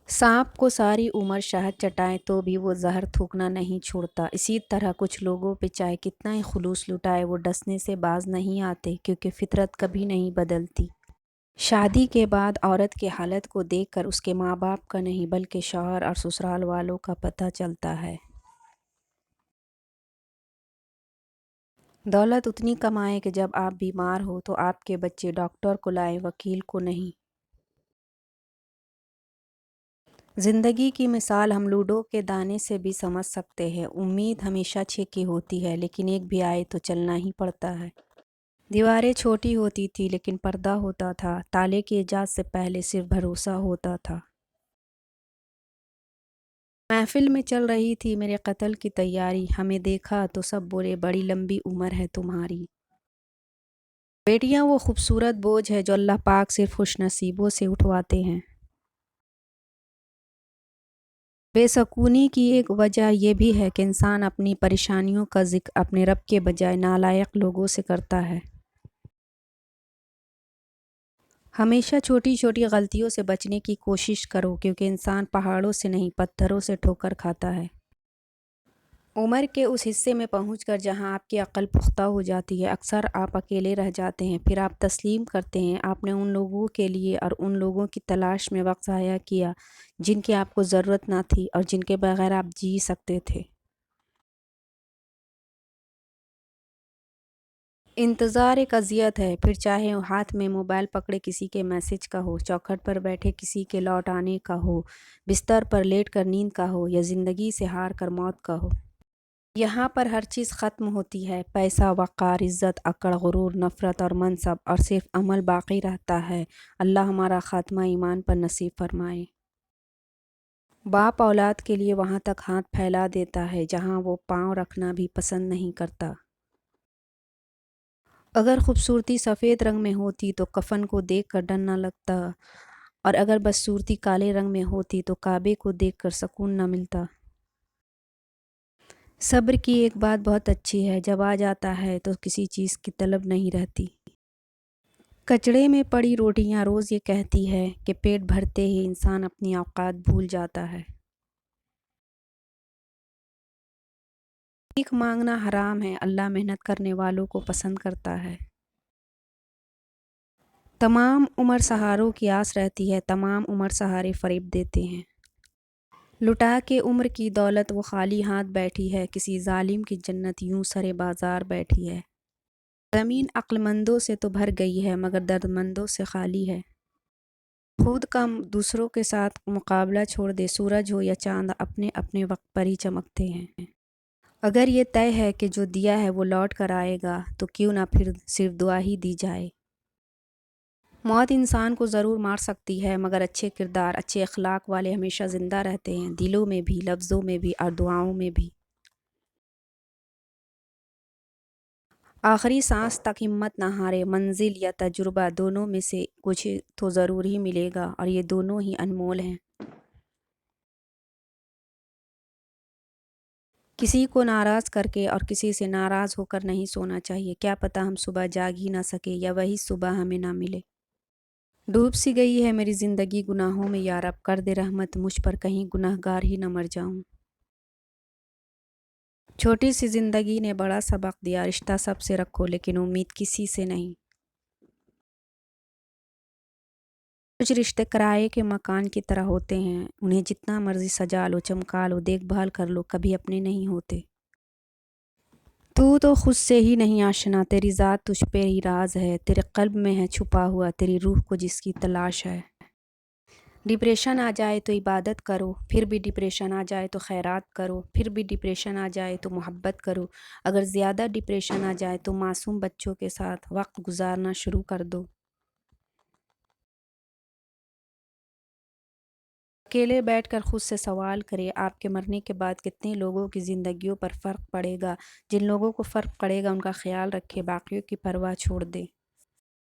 सांप को सारी उम्र शहद चटाएं तो भी वो जहर थूकना नहीं छोड़ता। इसी तरह कुछ लोगों पे चाहे कितना ही खुलूस लुटाए वो डसने से बाज नहीं आते, क्योंकि फितरत कभी नहीं बदलती। शादी के बाद औरत की हालत को देखकर उसके माँ बाप का नहीं बल्कि शौहर और ससुराल वालों का पता चलता है। दौलत उतनी कमाएं कि जब आप बीमार हो तो आपके बच्चे डॉक्टर को लाएं, वकील को नहीं। ज़िंदगी की मिसाल हम लूडो के दाने से भी समझ सकते हैं। उम्मीद हमेशा 6 की होती है, लेकिन एक भी आए तो चलना ही पड़ता है। दीवारें छोटी होती थी लेकिन पर्दा होता था। ताले की इजाज़त से पहले सिर्फ भरोसा होता था। महफिल में चल रही थी मेरे कत्ल की तैयारी। हमें देखा तो सब बोले बड़ी लंबी उम्र है तुम्हारी। बेटियां वो खूबसूरत बोझ है जो अल्लाह पाक सिर्फ खुशनसीबों से उठवाते हैं। बेसकूनी की एक वजह यह भी है कि इंसान अपनी परेशानियों का जिक्र अपने रब के बजाय नालायक लोगों से करता है। हमेशा छोटी छोटी गलतियों से बचने की कोशिश करो, क्योंकि इंसान पहाड़ों से नहीं पत्थरों से ठोकर खाता है। उम्र के उस हिस्से में पहुंचकर जहां आपकी अक्ल पुख्ता हो जाती है, अक्सर आप अकेले रह जाते हैं। फिर आप तस्लीम करते हैं आपने उन लोगों के लिए और उन लोगों की तलाश में वक्त ज़ाया किया जिनकी आपको ज़रूरत ना थी और जिनके बगैर आप जी सकते थे। इंतज़ार एक अज़ियत है, फिर चाहे हाथ में मोबाइल पकड़े किसी के मैसेज का हो, चौखट पर बैठे किसी के लौट आने का हो, बिस्तर पर लेट कर नींद का हो, या ज़िंदगी से हार कर मौत का हो। यहाँ पर हर चीज़ ख़त्म होती है, पैसा, वक़ार, इज़्ज़त, अकड़, गुरूर, नफ़रत और मनसब, और सिर्फ अमल बाकी रहता है। अल्लाह हमारा ख़ात्मा ईमान पर नसीब फरमाए। बाप औलाद के लिए वहाँ तक हाथ फैला देता है जहाँ वो पाँव रखना भी पसंद नहीं करता। अगर खूबसूरती सफ़ेद रंग में होती तो कफ़न को देख कर डर न लगता, और अगर बदसूरती काले रंग में होती तो काबे को देख कर सकून न मिलता। सब्र की एक बात बहुत अच्छी है, जब आ जाता है तो किसी चीज़ की तलब नहीं रहती। कचड़े में पड़ी रोटियां रोज़ ये कहती है कि पेट भरते ही इंसान अपनी औकात भूल जाता है। भीख मांगना हराम है, अल्लाह मेहनत करने वालों को पसंद करता है। तमाम उम्र सहारों की आस रहती है, तमाम उम्र सहारे फरेब देते हैं। लुटा के उम्र की दौलत वो खाली हाथ बैठी है, किसी जालिम की जन्नत यूं सरे बाजार बैठी है। ज़मीन अक्लमंदों से तो भर गई है मगर दर्दमंदों से खाली है। खुद का दूसरों के साथ मुकाबला छोड़ दे, सूरज हो या चांद अपने अपने वक्त पर ही चमकते हैं। अगर ये तय है कि जो दिया है वो लौट कर आएगा तो क्यों ना फिर सिर्फ दुआ ही दी जाए। मौत इंसान को ज़रूर मार सकती है, मगर अच्छे किरदार, अच्छे अखलाक वाले हमेशा ज़िंदा रहते हैं, दिलों में भी, लफ्ज़ों में भी और दुआओं में भी। आखिरी सांस तक हिम्मत ना हारे, मंजिल या तजुर्बा दोनों में से कुछ तो ज़रूर ही मिलेगा, और ये दोनों ही अनमोल हैं। किसी को नाराज़ करके और किसी से नाराज़ होकर नहीं सोना चाहिए। क्या पता हम सुबह जाग ही ना सके या वही सुबह हमें ना मिले। डूब सी गई है मेरी ज़िंदगी गुनाहों में, या रब कर दे रहमत मुझ पर, कहीं गुनहगार ही न मर जाऊं। छोटी सी ज़िंदगी ने बड़ा सबक दिया, रिश्ता सबसे रखो लेकिन उम्मीद किसी से नहीं। कुछ रिश्ते किराए के मकान की तरह होते हैं, उन्हें जितना मर्जी सजा लो, चमका लो, देखभाल कर लो, कभी अपने नहीं होते। तू तो खुद से ही नहीं आशना, तेरी ज़ात तुझ पे ही राज है, तेरे क़ल्ब में है छुपा हुआ, तेरी रूह को जिसकी तलाश है। डिप्रेशन आ जाए तो इबादत करो, फिर भी डिप्रेशन आ जाए तो खैरात करो, फिर भी डिप्रेशन आ जाए तो मोहब्बत करो। अगर ज़्यादा डिप्रेशन आ जाए तो मासूम बच्चों के साथ वक्त गुजारना शुरू कर दो। अकेले बैठकर खुद से सवाल करें, आपके मरने के बाद कितने लोगों की ज़िंदगियों पर फ़र्क पड़ेगा। जिन लोगों को फ़र्क पड़ेगा उनका ख्याल रखें, बाकियों की परवाह छोड़ दें।